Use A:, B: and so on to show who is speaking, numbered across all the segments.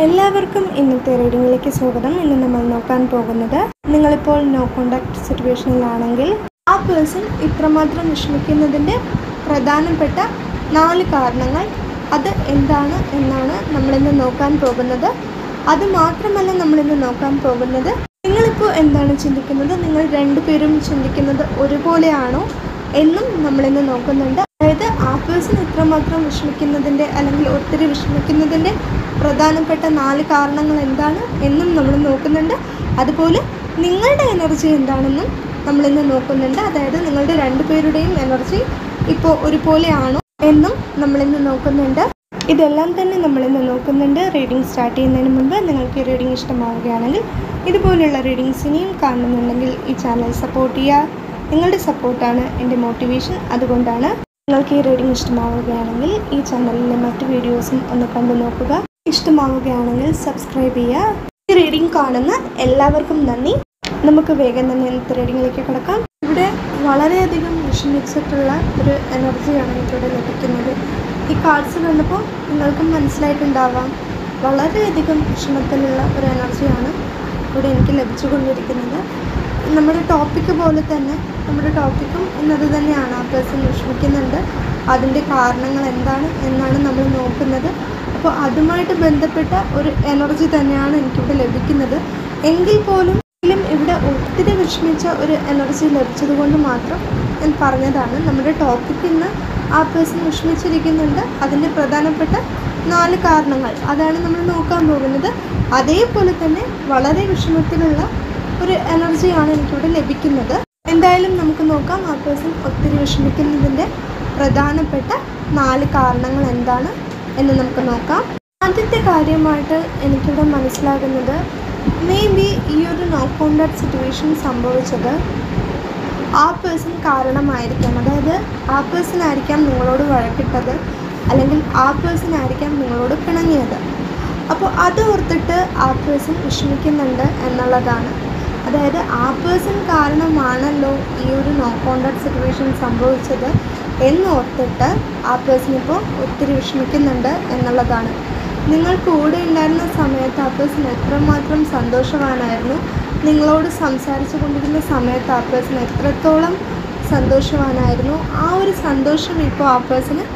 A: എല്ലാവർക്കും ഇന്നത്തെ റീഡിങ്ങിലേക്ക് സ്വാഗതം. ഇന്ന് നമ്മൾ നോക്കാൻ പോകുന്നത്, നിങ്ങളിപ്പോൾ നോ കോണ്ടാക്ട് സിറ്റുവേഷനിലാണെങ്കിൽ ആ പേഴ്സൺ ഇത്രമാത്രം വിഷമിക്കുന്നതിൻ്റെ പ്രധാനപ്പെട്ട 4 കാരണങ്ങൾ അത് എന്താണ് എന്നാണ് നമ്മളിന്ന് നോക്കാൻ പോകുന്നത്. അത് മാത്രമല്ല നമ്മളിന്ന് നോക്കാൻ പോകുന്നത്, നിങ്ങളിപ്പോൾ എന്താണ് ചിന്തിക്കുന്നത്, നിങ്ങൾ രണ്ടുപേരും ചിന്തിക്കുന്നത് ഒരുപോലെയാണോ എന്നും നമ്മളിന്ന് നോക്കുന്നുണ്ട്. അതായത് ആ പേഴ്സൺ ഇത്രമാത്രം വിഷമിക്കുന്നതിൻ്റെ അല്ലെങ്കിൽ ഒത്തിരി വിഷമിക്കുന്നതിൻ്റെ പ്രധാനപ്പെട്ട 4 കാരണങ്ങൾ എന്താണ് എന്നും നമ്മൾ നോക്കുന്നുണ്ട്. അതുപോലെ നിങ്ങളുടെ എനർജി എന്താണെന്നും നമ്മളിന്ന് നോക്കുന്നുണ്ട്. അതായത് നിങ്ങളുടെ രണ്ടുപേരുടെയും എനർജി ഇപ്പോൾ ഒരുപോലെയാണോ എന്നും നമ്മളിന്ന് നോക്കുന്നുണ്ട്. ഇതെല്ലാം തന്നെ നമ്മളിന്ന് നോക്കുന്നുണ്ട്. റീഡിംഗ് സ്റ്റാർട്ട് ചെയ്യുന്നതിന് മുൻപ് നിങ്ങൾക്ക് ഈ റീഡിംഗ് ഇഷ്ടമാവുകയാണെങ്കിൽ, ഇതുപോലുള്ള റീഡിങ്സ് ഇനിയും കാണുന്നുണ്ടെങ്കിൽ ഈ ചാനൽ സപ്പോർട്ട് ചെയ്യുക. നിങ്ങളുടെ സപ്പോർട്ടാണ് എൻ്റെ മോട്ടിവേഷൻ. അതുകൊണ്ടാണ് നിങ്ങൾക്ക് ഈ റീഡിംഗ് ഇഷ്ടമാവുകയാണെങ്കിൽ ഈ ചാനലിലെ മറ്റ് വീഡിയോസും ഒന്ന് കണ്ടു നോക്കുക. ഇഷ്ടമാവുകയാണെങ്കിൽ സബ്സ്ക്രൈബ് ചെയ്യുക. ഈ റീഡിംഗ് കാണുന്ന എല്ലാവർക്കും നന്ദി. നമുക്ക് വേഗം തന്നെ ഇന്നത്തെ റീഡിങ്ങിലേക്ക് കിടക്കാം. ഇവിടെ വളരെയധികം വിഷമിച്ചിട്ടുള്ള ഒരു എനർജിയാണ് എനിക്കിവിടെ ലഭിക്കുന്നത്. ഈ കാർഡ്സ് കണ്ടപ്പോൾ നിങ്ങൾക്കും മനസ്സിലായിട്ടുണ്ടാവാം, വളരെയധികം വിഷമത്തിലുള്ള ഒരു എനർജിയാണ് ഇവിടെ എനിക്ക് ലഭിച്ചുകൊണ്ടിരിക്കുന്നത്. നമ്മുടെ ടോപ്പിക്ക് പോലെ തന്നെ നമ്മുടെ ടോപ്പിക്കും ഇന്നത് തന്നെയാണ്. ആ പേഴ്സൺ വിഷമിക്കുന്നുണ്ട്, അതിൻ്റെ കാരണങ്ങൾ എന്താണ് എന്നാണ് നമ്മൾ നോക്കുന്നത്. അപ്പോൾ അതുമായിട്ട് ബന്ധപ്പെട്ട ഒരു എനർജി തന്നെയാണ് എനിക്കിവിടെ ലഭിക്കുന്നത്. എങ്കിൽ പോലും ഇവിടെ ഒത്തിരി വിഷമിച്ച ഒരു എനർജി ലഭിച്ചത് കൊണ്ട് മാത്രം ഞാൻ പറഞ്ഞതാണ്. നമ്മുടെ ടോപ്പിക്കിൽ നിന്ന് ആ പേഴ്സൺ വിഷമിച്ചിരിക്കുന്നുണ്ട്, അതിൻ്റെ പ്രധാനപ്പെട്ട 4 കാരണങ്ങൾ അതാണ് നമ്മൾ നോക്കാൻ പോകുന്നത്. അതേപോലെ തന്നെ വളരെ വിഷമത്തിലുള്ള ഒരു എനർജിയാണ് എനിക്കിവിടെ ലഭിക്കുന്നത്. എന്തായാലും നമുക്ക് നോക്കാം ആ പേഴ്സൺ ഒത്തിരി വിഷമിക്കുന്നതിൻ്റെ പ്രധാനപ്പെട്ട 4 കാരണങ്ങൾ എന്താണ് എന്ന് നമുക്ക് നോക്കാം. ആദ്യത്തെ കാര്യമായിട്ട് എനിക്കിവിടെ മനസ്സിലാകുന്നത്, മേ ബി ഈ ഒരു നോ കോണ്ടാക്ട് സിറ്റുവേഷൻ സംഭവിച്ചത് ആ പേഴ്സൺ കാരണമായിരിക്കാം. അതായത് ആ പേഴ്സൺ ആയിരിക്കാം നിങ്ങളോട് വഴക്കിട്ടത്, അല്ലെങ്കിൽ ആ പേഴ്സൺ ആയിരിക്കാം നിങ്ങളോട് പിണങ്ങിയത്. അപ്പോൾ അത് ഓർത്തിട്ട് ആ പേഴ്സൺ വിഷമിക്കുന്നുണ്ട് എന്നുള്ളതാണ്. അതായത് ആ പേഴ്സൺ കാരണമാണല്ലോ ഈ ഒരു നോ കോണ്ടാക്ട് സിറ്റുവേഷൻ സംഭവിച്ചത് എന്നോർത്തിട്ട് ആ പേഴ്സൺ ഇപ്പോൾ ഒത്തിരി വിഷമിക്കുന്നുണ്ട് എന്നുള്ളതാണ്. നിങ്ങൾ കൂടെ ഉണ്ടായിരുന്ന സമയത്ത് ആ പേഴ്സൺ എത്രമാത്രം സന്തോഷവാനായിരുന്നു, നിങ്ങളോട് സംസാരിച്ചു കൊണ്ടിരുന്ന സമയത്ത് ആ പേഴ്സൺ എത്രത്തോളം സന്തോഷവാനായിരുന്നു, ആ ഒരു സന്തോഷം ഇപ്പോൾ ആ പേഴ്സണ്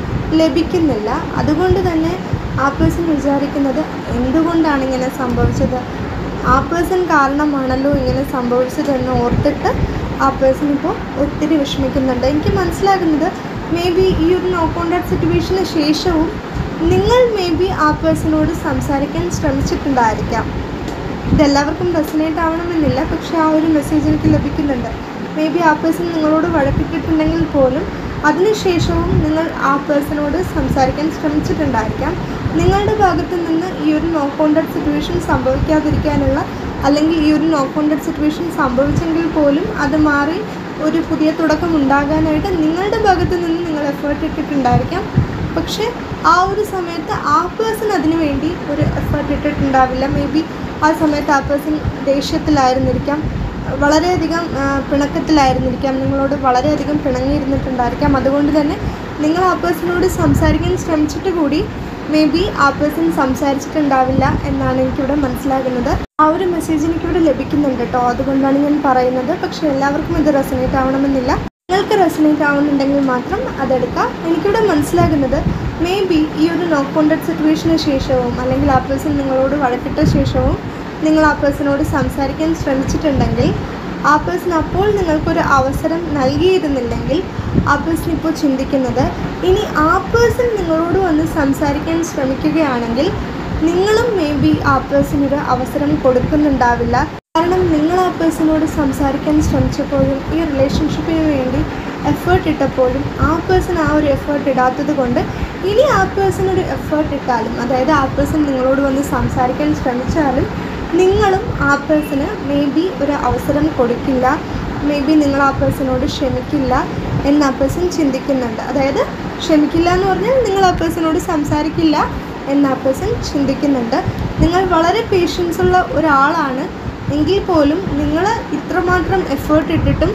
A: ലഭിക്കുന്നില്ല. അതുകൊണ്ട് തന്നെ ആ പേഴ്സൺ വിചാരിക്കുന്നത്, എന്തുകൊണ്ടാണ് ഇങ്ങനെ സംഭവിച്ചത്, ആ പേഴ്സൺ കാരണമാണല്ലോ ഇങ്ങനെ സംഭവിച്ചതെന്ന് ഓർത്തിട്ട് ആ പേഴ്സൺ ഇപ്പോൾ ഒത്തിരി വിഷമിക്കുന്നുണ്ട്. എനിക്ക് മനസ്സിലാകുന്നത്, മേ ബി ഈ ഒരു നോ കോണ്ടാക്ട് സിറ്റുവേഷന് ശേഷവും നിങ്ങൾ മേ ബി ആ പേഴ്സണോട് സംസാരിക്കാൻ ശ്രമിച്ചിട്ടുണ്ടായിരിക്കാം. ഇതെല്ലാവർക്കും റെസൊനേറ്റ് ആവണമെന്നില്ല, പക്ഷേ ആ ഒരു മെസ്സേജ് എനിക്ക് ലഭിക്കുന്നുണ്ട്. മേ ബി ആ പേഴ്സൺ നിങ്ങളോട് വഴക്കിട്ടിട്ടുണ്ടെങ്കിൽ പോലും അതിനുശേഷവും നിങ്ങൾ ആ പേഴ്സണോട് സംസാരിക്കാൻ ശ്രമിച്ചിട്ടുണ്ടായിരിക്കാം. നിങ്ങളുടെ ഭാഗത്തു നിന്ന് ഈ ഒരു നോ കോണ്ടാക്ട് സിറ്റുവേഷൻ സംഭവിക്കാതിരിക്കാനുള്ള, അല്ലെങ്കിൽ ഈ ഒരു നോ കോണ്ടാക്ട് സിറ്റുവേഷൻ സംഭവിച്ചെങ്കിൽ പോലും അത് മാറി ഒരു പുതിയ തുടക്കം ഉണ്ടാകാനായിട്ട് നിങ്ങളുടെ ഭാഗത്തു നിന്ന് നിങ്ങൾ എഫേർട്ട് ഇട്ടിട്ടുണ്ടായിരിക്കാം. പക്ഷേ ആ ഒരു സമയത്ത് ആ പേഴ്സൺ അതിനു വേണ്ടി ഒരു എഫേർട്ട് ഇട്ടിട്ടുണ്ടാവില്ല. മേ ബി ആ സമയത്ത് ആ പേഴ്സൺ ദേഷ്യത്തിലായിരുന്നിരിക്കാം, വളരെയധികം പിണക്കത്തിലായിരുന്നിരിക്കാം, നിങ്ങളോട് വളരെയധികം പിണങ്ങിയിരുന്നിട്ടുണ്ടായിരിക്കാം. അതുകൊണ്ട് തന്നെ നിങ്ങൾ ആ പേഴ്സണോട് സംസാരിക്കാൻ ശ്രമിച്ചിട്ട് കൂടി മേ ബി ആ പേഴ്സൺ സംസാരിച്ചിട്ടുണ്ടാവില്ല എന്നാണ് എനിക്കിവിടെ മനസ്സിലാകുന്നത്. ആ ഒരു മെസ്സേജ് എനിക്കിവിടെ ലഭിക്കുന്നുണ്ട് കേട്ടോ, അതുകൊണ്ടാണ് ഞാൻ പറയുന്നത്. പക്ഷേ എല്ലാവർക്കും ഇത് റെസൊനേറ്റ് ആവണമെന്നില്ല. നിങ്ങൾക്ക് റെസൊനേറ്റ് ആവുന്നുണ്ടെങ്കിൽ മാത്രം അതെടുക്കാം. എനിക്കിവിടെ മനസ്സിലാകുന്നത്, മേ ബി ഈ ഒരു നോ കോണ്ടാക്ട് സിറ്റുവേഷന് ശേഷവും, അല്ലെങ്കിൽ ആ പേഴ്സൺ നിങ്ങളോട് വഴക്കിട്ട ശേഷവും നിങ്ങൾ ആ പേഴ്സണോട് സംസാരിക്കാൻ ശ്രമിച്ചിട്ടുണ്ടെങ്കിൽ, ആ പേഴ്സൺ അപ്പോൾ നിങ്ങൾക്കൊരു അവസരം നൽകിയിരുന്നില്ലെങ്കിൽ, ആ പേഴ്സൺ ഇപ്പോൾ ചിന്തിക്കുന്നത്, ഇനി ആ പേഴ്സൺ നിങ്ങളോട് വന്ന് സംസാരിക്കാൻ ശ്രമിക്കുകയാണെങ്കിൽ നിങ്ങളും മേ ബി ആ പേഴ്സണൊരു അവസരം കൊടുക്കുന്നുണ്ടാവില്ല. കാരണം നിങ്ങൾ ആ പേഴ്സണോട് സംസാരിക്കാൻ ശ്രമിച്ചപ്പോഴും ഈ റിലേഷൻഷിപ്പിന് വേണ്ടി എഫേർട്ട് ഇട്ടപ്പോഴും ആ പേഴ്സൺ ആ ഒരു എഫേർട്ട് ഇടാത്തത് കൊണ്ട്, ഇനി ആ പേഴ്സൺ ഒരു എഫേർട്ട് ഇട്ടാലും, അതായത് ആ പേഴ്സൺ നിങ്ങളോട് വന്ന് സംസാരിക്കാൻ ശ്രമിച്ചാലും നിങ്ങളും ആ പേഴ്സണ് മേ ബി ഒരു അവസരം കൊടുക്കില്ല, മേ ബി നിങ്ങൾ ആ പേഴ്സണോട് ക്ഷമിക്കില്ല എന്ന് ആ പേഴ്സൺ ചിന്തിക്കുന്നുണ്ട്. അതായത് ക്ഷമിക്കില്ല എന്ന് പറഞ്ഞാൽ നിങ്ങൾ ആ പേഴ്സണോട് സംസാരിക്കില്ല എന്ന് ആ പേഴ്സൺ ചിന്തിക്കുന്നുണ്ട്. നിങ്ങൾ വളരെ പേഷ്യൻസ് ഉള്ള ഒരാളാണ് എങ്കിൽ പോലും നിങ്ങൾ ഇത്രമാത്രം എഫേർട്ട് ഇട്ടിട്ടും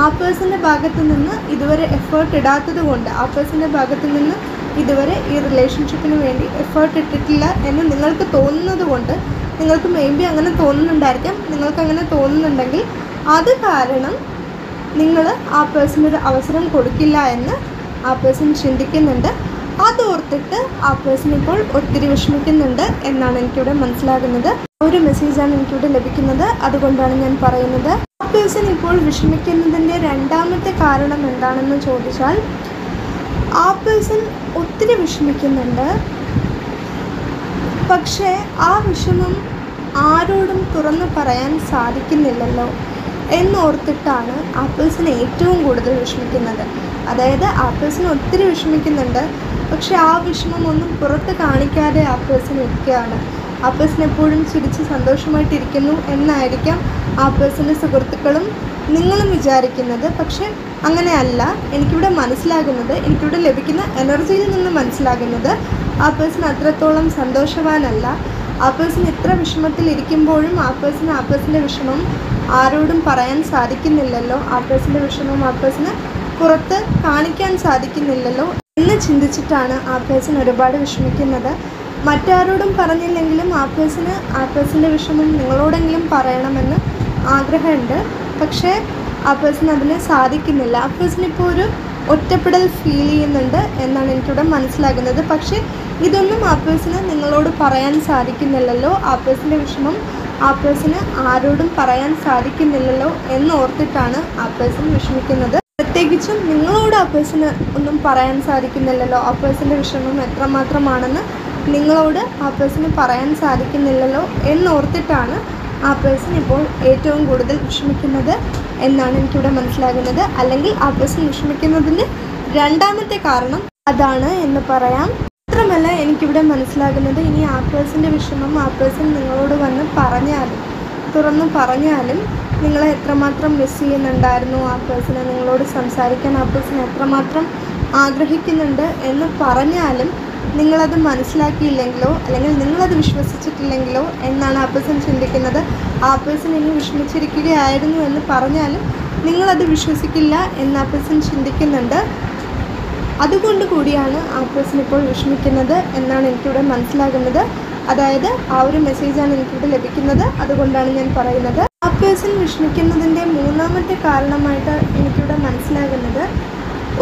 A: ആ പേഴ്സൻ്റെ ഭാഗത്തു നിന്ന് ഇതുവരെ എഫേർട്ട് ഇടാത്തത് കൊണ്ട്, ആ പേഴ്സൻ്റെ ഭാഗത്തു നിന്ന് ഇതുവരെ ഈ റിലേഷൻഷിപ്പിന് വേണ്ടി എഫേർട്ട് ഇട്ടിട്ടില്ല എന്ന് നിങ്ങൾക്ക് തോന്നുന്നത് കൊണ്ട്, നിങ്ങൾക്ക് മേ ബി അങ്ങനെ തോന്നുന്നുണ്ടായിരിക്കാം, നിങ്ങൾക്ക് അങ്ങനെ തോന്നുന്നുണ്ടെങ്കിൽ അത് കാരണം നിങ്ങൾ ആ പേഴ്സണൊരു അവസരം കൊടുക്കില്ല എന്ന് ആ പേഴ്സൺ ചിന്തിക്കുന്നുണ്ട്. അതോർത്തിട്ട് ആ പേഴ്സൺ ഇപ്പോൾ ഒത്തിരി വിഷമിക്കുന്നുണ്ട് എന്നാണ് എനിക്കിവിടെ മനസ്സിലാകുന്നത്. ഒരു മെസ്സേജാണ് എനിക്കിവിടെ ലഭിക്കുന്നത്, അതുകൊണ്ടാണ് ഞാൻ പറയുന്നത്. ആ പേഴ്സൺ ഇപ്പോൾ വിഷമിക്കുന്നതിൻ്റെ രണ്ടാമത്തെ കാരണം എന്താണെന്ന് ചോദിച്ചാൽ, ആ പേഴ്സൺ ഒത്തിരി വിഷമിക്കുന്നുണ്ട്. പക്ഷേ ആ വിഷമം ആരോടും തുറന്നു പറയാൻ സാധിക്കുന്നില്ലല്ലോ എന്നോർത്തിട്ടാണ് ആ പേഴ്സൺ ഏറ്റവും കൂടുതൽ വിഷമിക്കുന്നത്. അതായത് ആ പേഴ്സൺ ഒത്തിരി വിഷമിക്കുന്നുണ്ട്, പക്ഷെ ആ വിഷമം ഒന്നും പുറത്ത് കാണിക്കാതെ ആ പേഴ്സൺ ഇരിക്കുകയാണ്. ആ പേഴ്സൺ എപ്പോഴും ചിരിച്ച് സന്തോഷമായിട്ടിരിക്കുന്നു എന്നായിരിക്കാം ആ പേഴ്സൻ്റെ സുഹൃത്തുക്കളും നിങ്ങളും വിചാരിക്കുന്നത്. പക്ഷെ അങ്ങനെയല്ല. എനിക്കിവിടെ മനസ്സിലാകുന്നത്, എനിക്കിവിടെ ലഭിക്കുന്ന എനർജിയിൽ നിന്ന് മനസ്സിലാകുന്നത്, ആ പേഴ്സൺ അത്രത്തോളം സന്തോഷവാനല്ല. ആ പേഴ്സൺ ഇത്ര വിഷമത്തിലിരിക്കുമ്പോഴും ആ പേഴ്സൻ്റെ വിഷമം ആരോടും പറയാൻ സാധിക്കുന്നില്ലല്ലോ, ആ പേഴ്സൻ്റെ വിഷമം ആ പേഴ്സണ് പുറത്ത് കാണിക്കാൻ സാധിക്കുന്നില്ലല്ലോ എന്ന് ചിന്തിച്ചിട്ടാണ് ആ പേഴ്സൺ ഒരുപാട് വിഷമിക്കുന്നത്. മറ്റാരോടും പറഞ്ഞില്ലെങ്കിലും ആ പേഴ്സൻ്റെ വിഷമം നിങ്ങളോടെങ്കിലും പറയണമെന്ന് ആഗ്രഹമുണ്ട്. പക്ഷേ ആ പേഴ്സൺ അതിന് സാധിക്കുന്നില്ല. ആ പേഴ്സൺ ഇപ്പോൾ ഒരു ഒറ്റപ്പെടൽ ഫീൽ ചെയ്യുന്നുണ്ട് എന്നാണ് എനിക്കിവിടെ മനസ്സിലാകുന്നത്. പക്ഷേ ഇതൊന്നും ആ പേഴ്സണ് നിങ്ങളോട് പറയാൻ സാധിക്കുന്നില്ലല്ലോ, ആ പേഴ്സൻ്റെ വിഷമം ആ പേഴ്സണ് ആരോടും പറയാൻ സാധിക്കുന്നില്ലല്ലോ എന്നോർത്തിട്ടാണ് ആ പേഴ്സൺ വിഷമിക്കുന്നത്. പ്രത്യേകിച്ചും നിങ്ങളോട് ആ പേഴ്സണ് ഒന്നും പറയാൻ സാധിക്കുന്നില്ലല്ലോ, ആ പേഴ്സൻ്റെ വിഷമം എത്രമാത്രമാണെന്ന് നിങ്ങളോട് ആ പേഴ്സണ് പറയാൻ സാധിക്കുന്നില്ലല്ലോ എന്നോർത്തിട്ടാണ് ആ പേഴ്സൺ ഇപ്പോൾ ഏറ്റവും കൂടുതൽ വിഷമിക്കുന്നത് എന്നാണ് എനിക്കിവിടെ മനസ്സിലാകുന്നത്. അല്ലെങ്കിൽ ആ പേഴ്സൺ വിഷമിക്കുന്നതിന് രണ്ടാമത്തെ കാരണം അതാണ് എന്ന് പറയാം. മാത്രമല്ല എനിക്കിവിടെ മനസ്സിലാകുന്നത്, ഇനി ആ പേഴ്സൻ്റെ വിഷമം ആ പേഴ്സൺ നിങ്ങളോട് വന്ന് തുറന്ന് പറഞ്ഞാലും നിങ്ങളെ എത്രമാത്രം മിസ് ചെയ്യുന്നുണ്ടായിരുന്നു, ആ പേഴ്സണെ നിങ്ങളോട് സംസാരിക്കാൻ ആ പേഴ്സൺ എത്രമാത്രം ആഗ്രഹിക്കുന്നുണ്ട് എന്ന് പറഞ്ഞാലും നിങ്ങളത് മനസ്സിലാക്കിയില്ലെങ്കിലോ അല്ലെങ്കിൽ നിങ്ങളത് വിശ്വസിച്ചിട്ടില്ലെങ്കിലോ എന്നാണ് ആ പേഴ്സൺ ചിന്തിക്കുന്നത്. ആ പേഴ്സൺ ഇനി വിഷമിച്ചിരിക്കുകയായിരുന്നു എന്ന് പറഞ്ഞാലും നിങ്ങളത് വിശ്വസിക്കില്ല എന്ന് ആ പേഴ്സൺ ചിന്തിക്കുന്നുണ്ട്. അതുകൊണ്ട് കൂടിയാണ് ആ പേഴ്സൺ ഇപ്പോൾ വിഷമിക്കുന്നത് എന്നാണ് എനിക്കിവിടെ മനസ്സിലാകുന്നത്. അതായത് ആ ഒരു മെസ്സേജാണ് എനിക്കിവിടെ ലഭിക്കുന്നത്, അതുകൊണ്ടാണ് ഞാൻ പറയുന്നത്. ആ പേഴ്സൺ വിഷമിക്കുന്നതിൻ്റെ മൂന്നാമത്തെ കാരണമായിട്ട് എനിക്കിവിടെ മനസ്സിലാകുന്നത്,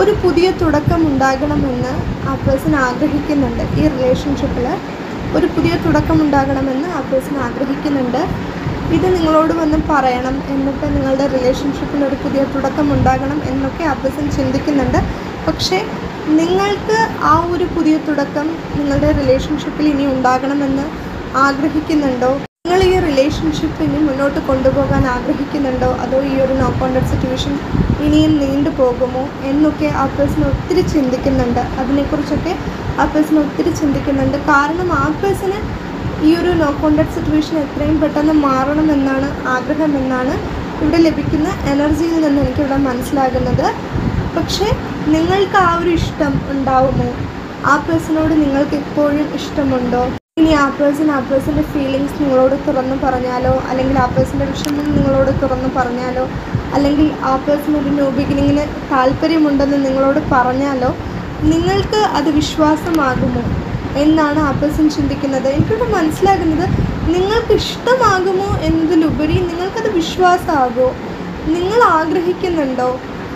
A: ഒരു പുതിയ തുടക്കം ഉണ്ടാകണമെന്ന് ആ പേഴ്സൺ ആഗ്രഹിക്കുന്നുണ്ട്. ഈ റിലേഷൻഷിപ്പിൽ ഒരു പുതിയ തുടക്കം ഉണ്ടാകണമെന്ന് ആ പേഴ്സൺ ആഗ്രഹിക്കുന്നുണ്ട്. ഇത് നിങ്ങളോട് വന്ന് പറയണം, എന്നിട്ട് നിങ്ങളുടെ റിലേഷൻഷിപ്പിൽ ഒരു പുതിയ തുടക്കം ഉണ്ടാകണം എന്നൊക്കെ ആ പേഴ്സൺ ചിന്തിക്കുന്നുണ്ട്. പക്ഷേ നിങ്ങൾക്ക് ആ ഒരു പുതിയ തുടക്കം നിങ്ങളുടെ റിലേഷൻഷിപ്പിൽ ഇനി ഉണ്ടാകണമെന്ന് ആഗ്രഹിക്കുന്നുണ്ടോ? നിങ്ങൾ ഈ റിലേഷൻഷിപ്പ് ഇനി മുന്നോട്ട് കൊണ്ടുപോകാൻ ആഗ്രഹിക്കുന്നുണ്ടോ? അതോ ഈ ഒരു നോ കോൺടാക്ട് സിറ്റുവേഷൻ ഇനിയും നീണ്ടു പോകുമോ എന്നൊക്കെ ആ പേഴ്സൺ ഒത്തിരി ചിന്തിക്കുന്നുണ്ട്. അതിനെക്കുറിച്ചൊക്കെ ആ പേഴ്സൺ ഒത്തിരി ചിന്തിക്കുന്നുണ്ട്. കാരണം ആ പേഴ്സണ് ഈ ഒരു നോ കോൺടാക്ട് സിറ്റുവേഷൻ എത്രയും പെട്ടെന്ന് മാറണമെന്നാണ് ആഗ്രഹമെന്നാണ് ഇവിടെ ലഭിക്കുന്ന എനർജിയിൽ നിന്ന് എനിക്കിവിടെ മനസ്സിലാകുന്നത്. പക്ഷേ നിങ്ങൾക്ക് ആ ഒരു ഇഷ്ടം ഉണ്ടാവുമോ? ആ പേഴ്സണോട് നിങ്ങൾക്ക് എപ്പോഴും ഇഷ്ടമുണ്ടോ? ഇനി ആ പേഴ്സൻ്റെ ഫീലിങ്സ് നിങ്ങളോട് തുറന്നു പറഞ്ഞാലോ, അല്ലെങ്കിൽ ആ പേഴ്സൻ്റെ വിഷമം നിങ്ങളോട് തുറന്നു പറഞ്ഞാലോ, അല്ലെങ്കിൽ ആ പേഴ്സൺ ഒരു ന്യൂ ബിഗിനിങ്ങിന് താല്പര്യമുണ്ടെന്ന് നിങ്ങളോട് പറഞ്ഞാലോ നിങ്ങൾക്ക് അത് വിശ്വാസമാകുമോ എന്നാണ് ആ പേഴ്സൺ ചിന്തിക്കുന്നത്. എനിക്കിവിടെ മനസ്സിലാകുന്നത്, നിങ്ങൾക്ക് ഇഷ്ടമാകുമോ എന്നതിലുപരി നിങ്ങൾക്കത് വിശ്വാസമാകുമോ, നിങ്ങൾ ആഗ്രഹിക്കുന്നുണ്ടോ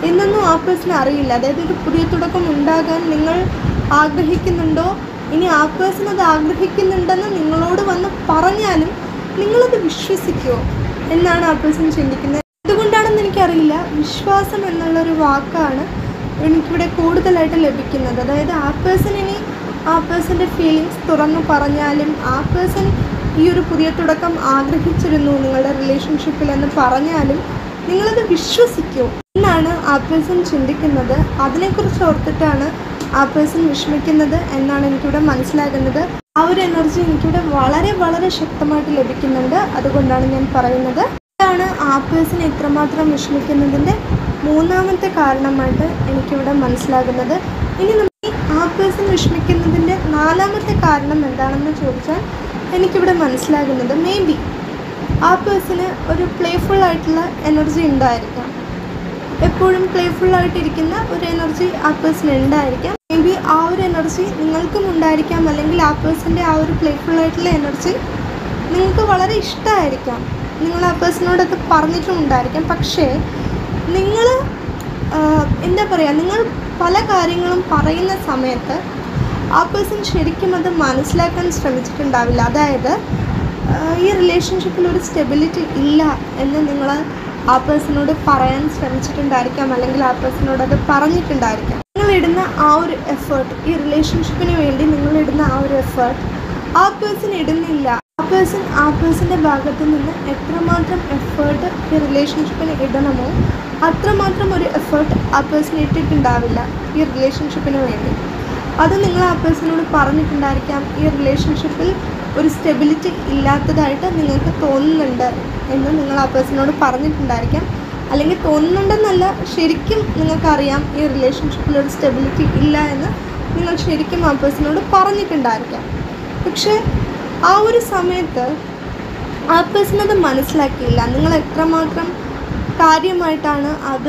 A: എന്നൊന്നും ആ പേഴ്സൺ അറിയില്ല. അതായത് ഒരു പുതിയ തുടക്കം ഉണ്ടാകാൻ നിങ്ങൾ ആഗ്രഹിക്കുന്നുണ്ടോ, ഇനി ആ പേഴ്സൺ അത് ആഗ്രഹിക്കുന്നുണ്ടെന്ന് നിങ്ങളോട് വന്ന് പറഞ്ഞാലും നിങ്ങളത് വിശ്വസിക്കുമോ എന്നാണ് ആ പേഴ്സൺ ചിന്തിക്കുന്നത്. എന്തുകൊണ്ടാണെന്ന് എനിക്കറിയില്ല, വിശ്വാസം എന്നുള്ളൊരു വാക്കാണ് എനിക്കിവിടെ കൂടുതലായിട്ട് ലഭിക്കുന്നത്. അതായത് ആ പേഴ്സൺ ഇനി ആ പേഴ്സൻ്റെ ഫീലിങ്സ് തുറന്നു പറഞ്ഞാലും, ആ പേഴ്സൺ ഈ ഒരു പുതിയ തുടക്കം ആഗ്രഹിച്ചിരുന്നു നിങ്ങളുടെ റിലേഷൻഷിപ്പിൽ എന്ന് പറഞ്ഞാലും നിങ്ങളത് വിശ്വസിക്കുമോ എന്നാണ് ആ പേഴ്സൺ ചിന്തിക്കുന്നത്. അതിനെക്കുറിച്ച് ഓർത്തിട്ടാണ് ആ പേഴ്സൺ വിഷമിക്കുന്നത് എന്നാണ് എനിക്കിവിടെ മനസ്സിലാകുന്നത്. ആ ഒരു എനർജി എനിക്കിവിടെ വളരെ വളരെ ശക്തമായിട്ട് ലഭിക്കുന്നുണ്ട്. അതുകൊണ്ടാണ് ഞാൻ പറയുന്നത്. ഇതാണ് ആ പേഴ്സൺ ഇത്രമാത്രം വിഷമിക്കുന്നതിൻ്റെ മൂന്നാമത്തെ കാരണമായിട്ട് എനിക്കിവിടെ മനസ്സിലാകുന്നത്. ഇനി നമ്മൾ ആ പേഴ്സൺ വിഷമിക്കുന്നതിൻ്റെ നാലാമത്തെ കാരണം എന്താണെന്ന് ചോദിച്ചാൽ എനിക്കിവിടെ മനസ്സിലാകുന്നത്, മേ ബി ആ പേഴ്സണ് ഒരു പ്ലേഫുള്ളായിട്ടുള്ള എനർജി ഉണ്ടായിരിക്കാം. എപ്പോഴും പ്ലേഫുള്ളായിട്ടിരിക്കുന്ന ഒരു എനർജി ആ പേഴ്സൺ ഉണ്ടായിരിക്കാം. മേ ബി ആ ഒരു എനർജി ഉണ്ടായിരിക്കാം, അല്ലെങ്കിൽ ആ പേഴ്സൻ്റെ ആ ഒരു പ്ലേഫുള്ളായിട്ടുള്ള എനർജി നിങ്ങൾക്ക് വളരെ ഇഷ്ടമായിരിക്കാം, നിങ്ങൾ ആ പേഴ്സണോടത് പറഞ്ഞിട്ടും ഉണ്ടായിരിക്കാം. പക്ഷേ നിങ്ങൾ എന്താ പറയുക, നിങ്ങൾ പല കാര്യങ്ങളും പറയുന്ന സമയത്ത് ആ പേഴ്സൺ ശരിക്കും അത് മനസ്സിലാക്കാൻ ശ്രമിച്ചിട്ടുണ്ടാവില്ല. അതായത് ഈ റിലേഷൻഷിപ്പിൽ ഒരു സ്റ്റെബിലിറ്റി ഇല്ല എന്ന് നിങ്ങൾ ആ പേഴ്സണോട് പറയാൻ ശ്രമിച്ചിട്ടുണ്ടായിരിക്കാം, അല്ലെങ്കിൽ ആ പേഴ്സണോട് അത് പറഞ്ഞിട്ടുണ്ടായിരിക്കാം. നിങ്ങളിടുന്ന ആ ഒരു എഫേർട്ട്, ഈ റിലേഷൻഷിപ്പിന് വേണ്ടി നിങ്ങളിടുന്ന ആ ഒരു എഫേർട്ട് ആ പേഴ്സൺ ഇടുന്നില്ല. ആ പേഴ്സൻ്റെ ഭാഗത്ത് നിന്ന് എത്രമാത്രം എഫേർട്ട് ഈ റിലേഷൻഷിപ്പിന് ഇടണമോ അത്രമാത്രം ഒരു എഫേർട്ട് ആ പേഴ്സൺ ഇട്ടിട്ടുണ്ടാവില്ല ഈ റിലേഷൻഷിപ്പിന് വേണ്ടി. അത് നിങ്ങൾ ആ പേഴ്സണോട് പറഞ്ഞിട്ടുണ്ടായിരിക്കാം. ഈ റിലേഷൻഷിപ്പിൽ ഒരു സ്റ്റെബിലിറ്റി ഇല്ലാത്തതായിട്ട് നിങ്ങൾക്ക് തോന്നുന്നുണ്ട് എന്ന് നിങ്ങൾ ആ പേഴ്സണോട് പറഞ്ഞിട്ടുണ്ടായിരിക്കാം. അല്ലെങ്കിൽ തോന്നുന്നുണ്ടെന്നല്ല, ശരിക്കും നിങ്ങൾക്കറിയാം ഈ റിലേഷൻഷിപ്പിൽ ഒരു സ്റ്റെബിലിറ്റി ഇല്ല എന്ന് നിങ്ങൾ ശരിക്കും ആ പേഴ്സണോട് പറഞ്ഞിട്ടുണ്ടായിരിക്കാം. പക്ഷേ ആ ഒരു സമയത്ത് ആ പേഴ്സൺ അത് മനസ്സിലാക്കിയില്ല. നിങ്ങൾ എത്രമാത്രം കാര്യമായിട്ടാണ് അത്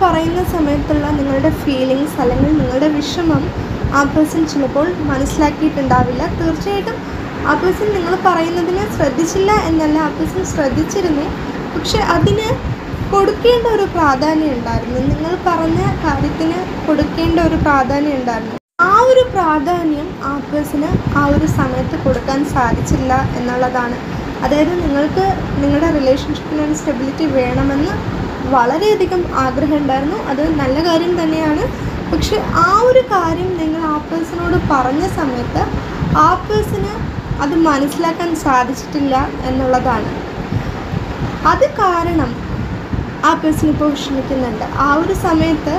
A: പറയുന്ന സമയത്തുള്ള നിങ്ങളുടെ ഫീലിങ്സ് അല്ലെങ്കിൽ നിങ്ങളുടെ വിഷമം ആ പേഴ്സൺ ചിലപ്പോൾ മനസ്സിലാക്കിയിട്ടുണ്ടാവില്ല. തീർച്ചയായിട്ടും ആ പേഴ്സൺ നിങ്ങൾ പറയുന്നതിനെ ശ്രദ്ധിച്ചില്ല എന്നല്ല, ആ പേഴ്സൺ ശ്രദ്ധിച്ചിരുന്നു. പക്ഷെ അതിന് കൊടുക്കേണ്ട ഒരു പ്രാധാന്യം ഉണ്ടായിരുന്നു, നിങ്ങൾ പറഞ്ഞ കാര്യത്തിന് കൊടുക്കേണ്ട ഒരു പ്രാധാന്യം ഉണ്ടായിരുന്നു. ആ ഒരു പ്രാധാന്യം ആ പേഴ്സണ് ആ ഒരു സമയത്ത് കൊടുക്കാൻ സാധിച്ചില്ല എന്നുള്ളതാണ്. അതായത് നിങ്ങൾക്ക് നിങ്ങളുടെ റിലേഷൻഷിപ്പിന് ഒരു സ്റ്റെബിലിറ്റി വേണമെന്ന് വളരെയധികം ആഗ്രഹം ഉണ്ടായിരുന്നു, അത് നല്ല കാര്യം തന്നെയാണ്. പക്ഷെ ആ ഒരു കാര്യം നിങ്ങൾ ആ പേഴ്സണോട് പറഞ്ഞ സമയത്ത് ആ പേഴ്സണ് അത് മനസ്സിലാക്കാൻ സാധിച്ചിട്ടില്ല എന്നുള്ളതാണ്. അത് കാരണം ആ പേഴ്സൺ ഇപ്പോൾ വിഷമിക്കുന്നുണ്ട്. ആ ഒരു സമയത്ത്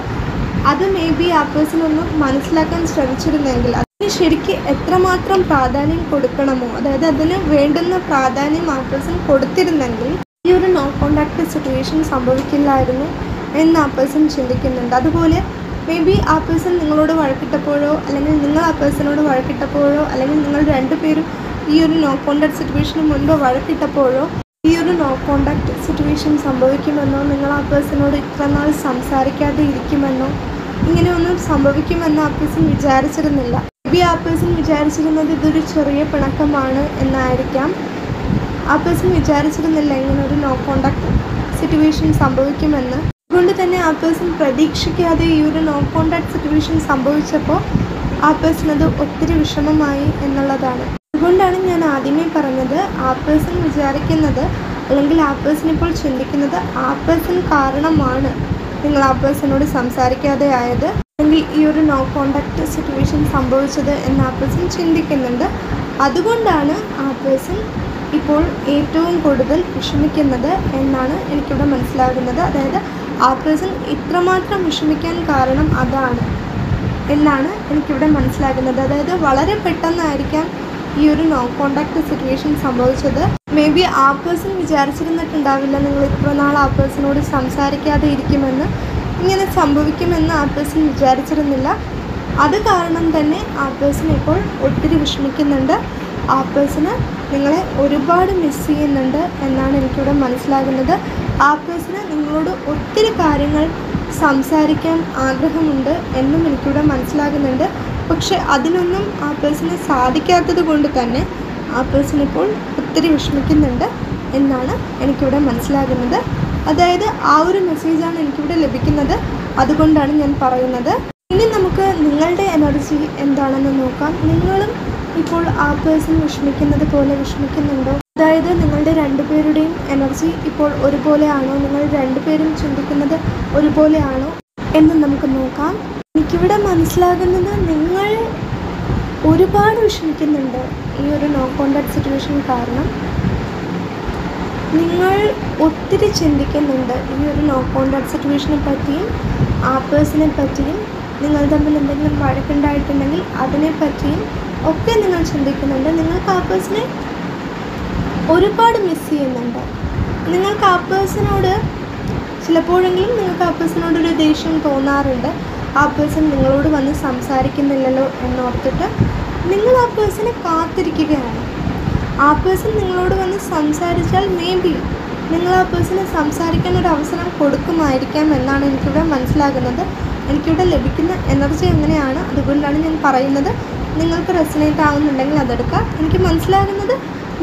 A: അത് മേ ബി ആ പേഴ്സൺ ഒന്ന് മനസ്സിലാക്കാൻ ശ്രമിച്ചിരുന്നെങ്കിൽ, അതിന് ശരിക്കും എത്രമാത്രം പ്രാധാന്യം കൊടുക്കണമോ, അതായത് അതിന് വേണ്ടുന്ന പ്രാധാന്യം ആ പേഴ്സൺ കൊടുത്തിരുന്നെങ്കിൽ ഈ ഒരു നോ കോണ്ടാക്ട് സിറ്റുവേഷൻ സംഭവിക്കില്ലായിരുന്നു എന്ന് ആ പേഴ്സൺ ചിന്തിക്കുന്നുണ്ട്. അതുപോലെ മേ ബി ആ പേഴ്സൺ നിങ്ങളോട് വഴക്കിട്ടപ്പോഴോ, അല്ലെങ്കിൽ നിങ്ങൾ ആ പേഴ്സണോട് വഴക്കിട്ടപ്പോഴോ, അല്ലെങ്കിൽ നിങ്ങൾ രണ്ടുപേരും ഈ ഒരു നോ കോണ്ടാക്ട് സിറ്റുവേഷന് മുൻപ് വഴക്കിട്ടപ്പോഴോ ഈ ഒരു നോ കോണ്ടാക്ട് സിറ്റുവേഷൻ സംഭവിക്കുമെന്നോ, നിങ്ങൾ ആ പേഴ്സണോട് ഇത്ര നാൾ സംസാരിക്കാതെ ഇരിക്കുമെന്നോ, ഇങ്ങനെയൊന്നും സംഭവിക്കുമെന്ന് ആ പേഴ്സൺ വിചാരിച്ചിരുന്നില്ല. മേ ബി ആ പേഴ്സൺ വിചാരിച്ചിരുന്നത് ഇതൊരു ചെറിയ പിണക്കമാണ് എന്നായിരിക്കാം. ആ പേഴ്സൺ വിചാരിച്ചിരുന്നില്ല ഇങ്ങനെ ഒരു നോ കോണ്ടാക്ട് സിറ്റുവേഷൻ സംഭവിക്കുമെന്ന്. അതുകൊണ്ട് തന്നെ ആ പേഴ്സൺ പ്രതീക്ഷിക്കാതെ ഈ ഒരു നോ കോണ്ടാക്ട് സിറ്റുവേഷൻ സംഭവിച്ചപ്പോൾ ആ പേഴ്സൺ അത് ഒത്തിരി വിഷമമായി എന്നുള്ളതാണ്. അതുകൊണ്ടാണ് ഞാൻ ആദ്യമേ പറഞ്ഞത്, ആ പേഴ്സൺ വിചാരിക്കുന്നത് അല്ലെങ്കിൽ ആ പേഴ്സൺ ഇപ്പോൾ ചിന്തിക്കുന്നത് ആ പേഴ്സൺ കാരണമാണ് നിങ്ങൾ ആ പേഴ്സണോട് സംസാരിക്കാതെ ആയത്, അല്ലെങ്കിൽ ഈ ഒരു നോ കോണ്ടാക്ട് സിറ്റുവേഷൻ സംഭവിച്ചത് എന്ന് ആ പേഴ്സൺ ചിന്തിക്കുന്നുണ്ട്. അതുകൊണ്ടാണ് ആ പേഴ്സൺ ഇപ്പോൾ ഏറ്റവും കൂടുതൽ വിഷമിക്കുന്നത് എന്നാണ് എനിക്കിവിടെ മനസ്സിലാകുന്നത്. അതായത് ആ പേഴ്സൺ ഇത്രമാത്രം വിഷമിക്കാൻ കാരണം അതാണ് എന്നാണ് എനിക്കിവിടെ മനസ്സിലാകുന്നത്. അതായത് വളരെ പെട്ടെന്നായിരിക്കാം ഈ ഒരു നോ കോണ്ടാക്ട് സിറ്റുവേഷൻ സംഭവിച്ചത്. മേ ബി ആ പേഴ്സൺ വിചാരിച്ചിരുന്നിട്ടുണ്ടാവില്ല നിങ്ങൾ ഇത്ര നാൾ ആ പേഴ്സണോട് സംസാരിക്കാതെ ഇരിക്കുമെന്ന്, ഇങ്ങനെ സംഭവിക്കുമെന്ന് ആ പേഴ്സൺ വിചാരിച്ചിരുന്നില്ല. അത് കാരണം തന്നെ ആ പേഴ്സൺ ഇപ്പോൾ ഒത്തിരി വിഷമിക്കുന്നുണ്ട്. ആ പേഴ്സണ് നിങ്ങളെ ഒരുപാട് മിസ് ചെയ്യുന്നുണ്ട് എന്നാണ് എനിക്കിവിടെ മനസ്സിലാകുന്നത്. ആ പേഴ്സണ് നിങ്ങളോട് ഒത്തിരി കാര്യങ്ങൾ സംസാരിക്കാൻ ആഗ്രഹമുണ്ട് എന്നും എനിക്കിവിടെ മനസ്സിലാകുന്നുണ്ട്. പക്ഷെ അതിനൊന്നും ആ പേഴ്സണ് സാധിക്കാത്തത് കൊണ്ട് തന്നെ ആ പേഴ്സൺ ഇപ്പോൾ ഒത്തിരി വിഷമിക്കുന്നുണ്ട് എന്നാണ് എനിക്കിവിടെ മനസ്സിലാകുന്നത്. അതായത് ആ ഒരു മെസ്സേജാണ് എനിക്കിവിടെ ലഭിക്കുന്നത്, അതുകൊണ്ടാണ് ഞാൻ പറയുന്നത്. ഇനി നമുക്ക് നിങ്ങളുടെ എനർജി എന്താണെന്ന് നോക്കാം. നിങ്ങളും ഇപ്പോൾ ആ പേഴ്സൺ വിഷമിക്കുന്നത് പോലെ വിഷമിക്കുന്നുണ്ടോ? അതായത് നിങ്ങളുടെ രണ്ടുപേരുടെയും എനർജി ഇപ്പോൾ ഒരുപോലെയാണോ? നിങ്ങൾ രണ്ടുപേരും ചിന്തിക്കുന്നത് ഒരുപോലെയാണോ എന്ന് നമുക്ക് നോക്കാം. എനിക്കിവിടെ മനസ്സിലാകുന്നത് നിങ്ങൾ ഒരുപാട് വിഷമിക്കുന്നുണ്ട് ഈ ഒരു നോ കോണ്ടാക്ട് സിറ്റുവേഷൻ കാരണം. നിങ്ങൾ ഒത്തിരി ചിന്തിക്കുന്നുണ്ട് ഈ ഒരു നോ കോണ്ടാക്ട് സിറ്റുവേഷനെ പറ്റിയും ആ പേഴ്സണെ പറ്റിയും. നിങ്ങൾ തമ്മിൽ എന്തെങ്കിലും വഴക്കുണ്ടായിട്ടുണ്ടെങ്കിൽ അതിനെപ്പറ്റിയും ഒക്കെ നിങ്ങൾ ചിന്തിക്കുന്നുണ്ട്. നിങ്ങൾക്ക് ആ പേഴ്സണെ ഒരുപാട് മിസ് ചെയ്യുന്നുണ്ട്. നിങ്ങൾക്ക് ആ പേഴ്സണോട് ചിലപ്പോഴെങ്കിലും നിങ്ങൾക്ക് ആ പേഴ്സണോടൊരു ദേഷ്യം തോന്നാറുണ്ട്. ആ പേഴ്സൺ നിങ്ങളോട് വന്ന് സംസാരിക്കുന്നില്ലല്ലോ എന്നോർത്തിട്ട് നിങ്ങൾ ആ പേഴ്സണെ കാത്തിരിക്കുകയാണ്. ആ പേഴ്സൺ നിങ്ങളോട് വന്ന് സംസാരിച്ചാൽ മേ ബി നിങ്ങൾ ആ പേഴ്സണെ സംസാരിക്കാൻ ഒരു അവസരം കൊടുക്കുമായിരിക്കാം എന്നാണ് എനിക്കിവിടെ മനസ്സിലാകുന്നത്. എനിക്കിവിടെ ലഭിക്കുന്ന എനർജി അങ്ങനെയാണ്. അതുകൊണ്ടാണ് ഞാൻ പറയുന്നത് നിങ്ങൾക്ക് റെസനേറ്റ് ആവുന്നുണ്ടെങ്കിൽ അതെടുക്കുക. എനിക്ക് മനസ്സിലാകുന്നത്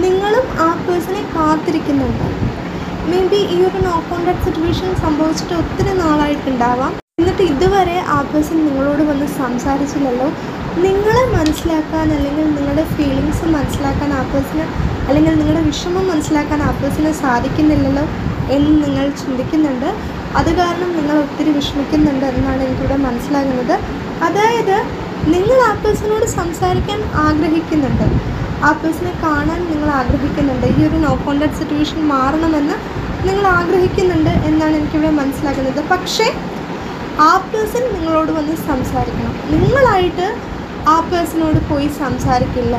A: നിങ്ങളും ആ പേഴ്സണെ കാത്തിരിക്കുന്നുണ്ട്. മേ ബി ഈ ഒരു നോ കോൺടാക്ട് സിറ്റുവേഷൻ സംഭവിച്ചിട്ട് ഒത്തിരി നാളായിട്ടുണ്ടാവാം. എന്നിട്ട് ഇതുവരെ ആ പേഴ്സൺ നിങ്ങളോട് വന്ന് സംസാരിച്ചില്ലല്ലോ. നിങ്ങളെ മനസ്സിലാക്കാൻ അല്ലെങ്കിൽ നിങ്ങളുടെ ഫീലിങ്സ് മനസ്സിലാക്കാൻ ആ പേഴ്സണ്, അല്ലെങ്കിൽ നിങ്ങളുടെ വിഷമം മനസ്സിലാക്കാൻ ആ പേഴ്സണ് സാധിക്കുന്നില്ലല്ലോ എന്ന് നിങ്ങൾ ചിന്തിക്കുന്നുണ്ട്. അത് കാരണം നിങ്ങൾ ഒത്തിരി വിഷമിക്കുന്നുണ്ട് എന്നാണ് എനിക്കിവിടെ മനസ്സിലാകുന്നത്. അതായത് നിങ്ങൾ ആ പേഴ്സണോട് സംസാരിക്കാൻ ആഗ്രഹിക്കുന്നുണ്ട്, ആ പേഴ്സണെ കാണാൻ നിങ്ങൾ ആഗ്രഹിക്കുന്നുണ്ട്, ഈ ഒരു നോ കോൺടാക്ട് സിറ്റുവേഷൻ മാറണമെന്ന് നിങ്ങൾ ആഗ്രഹിക്കുന്നുണ്ട് എന്നാണ് എനിക്കിവിടെ മനസ്സിലാകുന്നത്. പക്ഷേ ആ പേഴ്സൺ നിങ്ങളോട് വന്ന് സംസാരിക്കണം. നിങ്ങളായിട്ട് ആ പേഴ്സണോട് പോയി സംസാരിക്കില്ല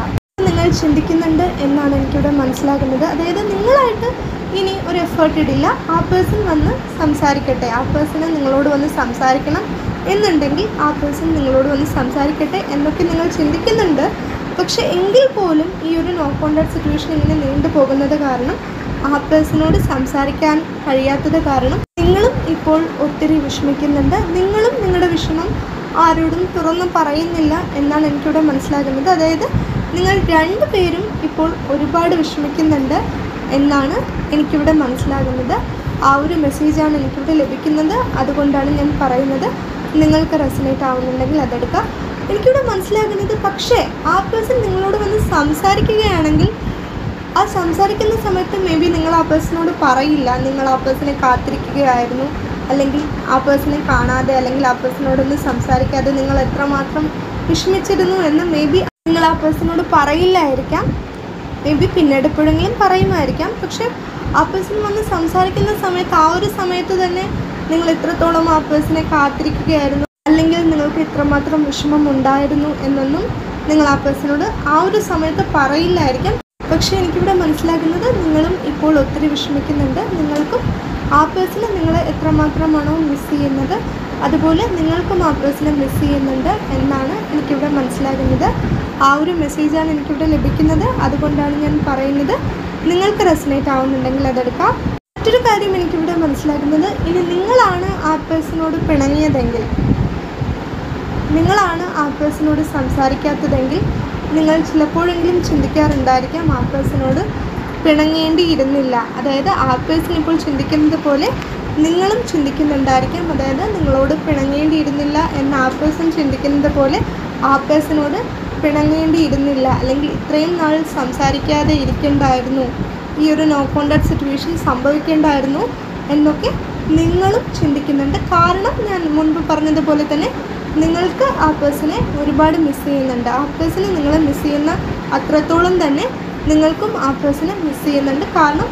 A: നിങ്ങൾ ചിന്തിക്കുന്നുണ്ട് എന്നാണ് എനിക്കിവിടെ മനസ്സിലാകുന്നത്. അതായത് നിങ്ങളായിട്ട് ഇനി ഒരു എഫേർട്ട് ഇടില്ല, ആ പേഴ്സൺ വന്ന് സംസാരിക്കട്ടെ, ആ പേഴ്സണ് നിങ്ങളോട് വന്ന് സംസാരിക്കണം എന്നുണ്ടെങ്കിൽ ആ പേഴ്സൺ നിങ്ങളോട് വന്ന് സംസാരിക്കട്ടെ എന്നൊക്കെ നിങ്ങൾ ചിന്തിക്കുന്നുണ്ട്. പക്ഷെ എങ്കിൽ പോലും ഈ ഒരു നോ കോൺടാക്ട് സിറ്റുവേഷൻ ഇങ്ങനെ നീണ്ടു പോകുന്നത് കാരണം, ആ പേഴ്സണോട് സംസാരിക്കാൻ കഴിയാത്തത് കാരണം നിങ്ങളും ഇപ്പോൾ ഒത്തിരി വിഷമിക്കുന്നുണ്ട്. നിങ്ങളും നിങ്ങളുടെ വിഷമം ആരോടും തുറന്ന് പറയുന്നില്ല എന്നാണ് എനിക്കിവിടെ മനസ്സിലാകുന്നത്. അതായത് നിങ്ങൾ രണ്ടുപേരും ഇപ്പോൾ ഒരുപാട് വിഷമിക്കുന്നുണ്ട് എന്നാണ് എനിക്കിവിടെ മനസ്സിലാകുന്നത്. ആ ഒരു മെസ്സേജാണ് എനിക്കിവിടെ ലഭിക്കുന്നത്. അതുകൊണ്ടാണ് ഞാൻ പറയുന്നത് നിങ്ങൾക്ക് റെസനേറ്റ് ആവുന്നുണ്ടെങ്കിൽ അതെടുക്കുക. എനിക്കിവിടെ മനസ്സിലാകുന്നത്, പക്ഷേ ആ പേഴ്സൺ നിങ്ങളോട് വന്ന് സംസാരിക്കുകയാണെങ്കിൽ ആ സംസാരിക്കുന്ന സമയത്ത് മേ ബി നിങ്ങൾ ആ പേഴ്സണോട് പറയില്ല നിങ്ങൾ ആ പേഴ്സണെ കാത്തിരിക്കുകയായിരുന്നു, അല്ലെങ്കിൽ ആ പേഴ്സണെ കാണാതെ അല്ലെങ്കിൽ ആ പേഴ്സണോടൊന്ന് സംസാരിക്കാതെ നിങ്ങൾ എത്രമാത്രം വിഷമിച്ചിരുന്നു എന്ന് മേ ബി നിങ്ങൾ ആ പേഴ്സണോട് പറയില്ലായിരിക്കാം. മേ ബി പിന്നീട് എപ്പോഴെങ്കിലും പറയുമായിരിക്കാം. പക്ഷേ ആ പേഴ്സൺ വന്ന് സംസാരിക്കുന്ന സമയത്ത് ആ ഒരു സമയത്ത് തന്നെ നിങ്ങൾ എത്രത്തോളം ആ പേഴ്സണെ കാത്തിരിക്കുകയായിരുന്നു, അല്ലെങ്കിൽ നിങ്ങൾക്ക് ഇത്രമാത്രം വിഷമം ഉണ്ടായിരുന്നു എന്നൊന്നും നിങ്ങൾ ആ പേഴ്സണോട് ആ ഒരു സമയത്ത് പറയില്ലായിരിക്കാം. പക്ഷേ എനിക്കിവിടെ മനസ്സിലാകുന്നത് നിങ്ങളും ഇപ്പോൾ ഒത്തിരി വിഷമിക്കുന്നുണ്ട്. നിങ്ങൾക്കും ആ പേഴ്സണെ നിങ്ങളെ എത്രമാത്രമാണോ മിസ് ചെയ്യുന്നത് അതുപോലെ നിങ്ങൾക്കും ആ പേഴ്സണെ മിസ് ചെയ്യുന്നുണ്ട് എന്നാണ് എനിക്കിവിടെ മനസ്സിലാകുന്നത്. ആ ഒരു മെസ്സേജാണ് എനിക്കിവിടെ ലഭിക്കുന്നത്. അതുകൊണ്ടാണ് ഞാൻ പറയുന്നത് നിങ്ങൾക്ക് റെസനേറ്റ് ആവുന്നുണ്ടെങ്കിൽ അതെടുക്കാം. മറ്റൊരു കാര്യം എനിക്കിവിടെ മനസ്സിലാകുന്നത്, ഇനി നിങ്ങളാണ് ആ പേഴ്സണോട് പിണങ്ങിയതെങ്കിൽ, നിങ്ങളാണ് ആ പേഴ്സണോട് സംസാരിക്കാത്തതെങ്കിൽ നിങ്ങൾ ചിലപ്പോഴെങ്കിലും ചിന്തിക്കാറുണ്ടായിരിക്കാം ആ പേഴ്സണോട് പിണങ്ങേണ്ടിയിരുന്നില്ല. അതായത് ആ പേഴ്സൺ ഇപ്പോൾ ചിന്തിക്കുന്നത് പോലെ നിങ്ങളും ചിന്തിക്കുന്നുണ്ടായിരിക്കാം. അതായത് നിങ്ങളോട് പിണങ്ങേണ്ടിയിരുന്നില്ല എന്ന് ആ പേഴ്സൺ ചിന്തിക്കുന്നത് പോലെ ആ പേഴ്സണോട് പിണങ്ങേണ്ടിയിരുന്നില്ല, അല്ലെങ്കിൽ ഇത്രയും നാൾ സംസാരിക്കാതെ ഇരിക്കേണ്ടായിരുന്നു, ഈ ഒരു നോ കോൺടാക്ട് സിറ്റുവേഷൻ സംഭവിക്കേണ്ടായിരുന്നു എന്നൊക്കെ നിങ്ങളും ചിന്തിക്കുന്നുണ്ട്. കാരണം ഞാൻ മുൻപ് പറഞ്ഞതുപോലെ തന്നെ നിങ്ങൾക്ക് ആ പേഴ്സണെ ഒരുപാട് മിസ് ചെയ്യുന്നുണ്ട്. ആ പേഴ്സണെ നിങ്ങളെ മിസ് ചെയ്യുന്ന അത്രത്തോളം തന്നെ നിങ്ങൾക്കും ആ പേഴ്സണെ മിസ് ചെയ്യുന്നുണ്ട്. കാരണം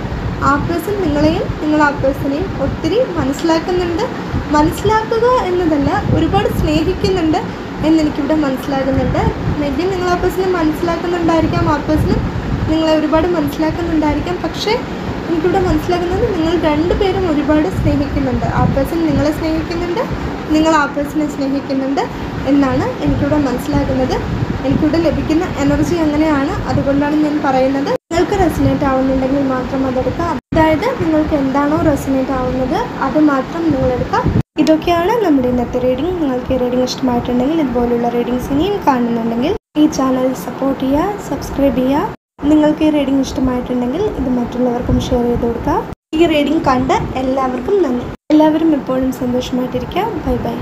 A: ആ പേഴ്സൺ നിങ്ങളെയും നിങ്ങൾ ആ പേഴ്സണെയും ഒത്തിരി മനസ്സിലാക്കുന്നുണ്ട്. മനസ്സിലാക്കുക എന്നതല്ല, ഒരുപാട് സ്നേഹിക്കുന്നുണ്ട് എന്നെനിക്കിവിടെ മനസ്സിലാകുന്നുണ്ട്. മേ ബി നിങ്ങൾ ആ പേഴ്സണെ മനസ്സിലാക്കുന്നുണ്ടായിരിക്കാം, ആ പേഴ്സണും നിങ്ങളെ ഒരുപാട് മനസ്സിലാക്കുന്നുണ്ടായിരിക്കാം. പക്ഷേ എനിക്കിവിടെ മനസ്സിലാകുന്നത് നിങ്ങൾ രണ്ടുപേരും ഒരുപാട് സ്നേഹിക്കുന്നുണ്ട്. ആ പേഴ്സൺ നിങ്ങളെ സ്നേഹിക്കുന്നുണ്ട്, നിങ്ങൾ ആ പേഴ്സണെ സ്നേഹിക്കുന്നുണ്ട് എന്നാണ് എനിക്കിവിടെ മനസ്സിലാകുന്നത്. എനിക്കിവിടെ ലഭിക്കുന്ന എനർജി അങ്ങനെയാണ്. അതുകൊണ്ടാണ് ഞാൻ പറയുന്നത് നിങ്ങൾക്ക് റെസനേറ്റ് ആവുന്നുണ്ടെങ്കിൽ മാത്രം അതെടുക്കുക. അതായത് നിങ്ങൾക്ക് എന്താണോ റെസനേറ്റ് ആവുന്നത് അത് മാത്രം നിങ്ങളെടുക്കുക. ഇതൊക്കെയാണ് നമ്മുടെ ഇന്നത്തെ റീഡിംഗ്. നിങ്ങൾക്ക് ഈ റീഡിംഗ് ഇഷ്ടമായിട്ടുണ്ടെങ്കിൽ, ഇതുപോലുള്ള റീഡിങ്സ് ഇനിയും കാണുന്നുണ്ടെങ്കിൽ ഈ ചാനൽ സപ്പോർട്ട് ചെയ്യുക, സബ്സ്ക്രൈബ് ചെയ്യുക. നിങ്ങൾക്ക് ഈ റീഡിംഗ് ഇഷ്ടമായിട്ടുണ്ടെങ്കിൽ ഇത് മറ്റുള്ളവർക്കും ഷെയർ ചെയ്ത് കൊടുക്കുക. ഈ റീഡിംഗ് കണ്ട എല്ലാവർക്കും നന്ദി. എല്ലാവരും എപ്പോഴും സന്തോഷമായിട്ടിരിക്കുക. Bye bye.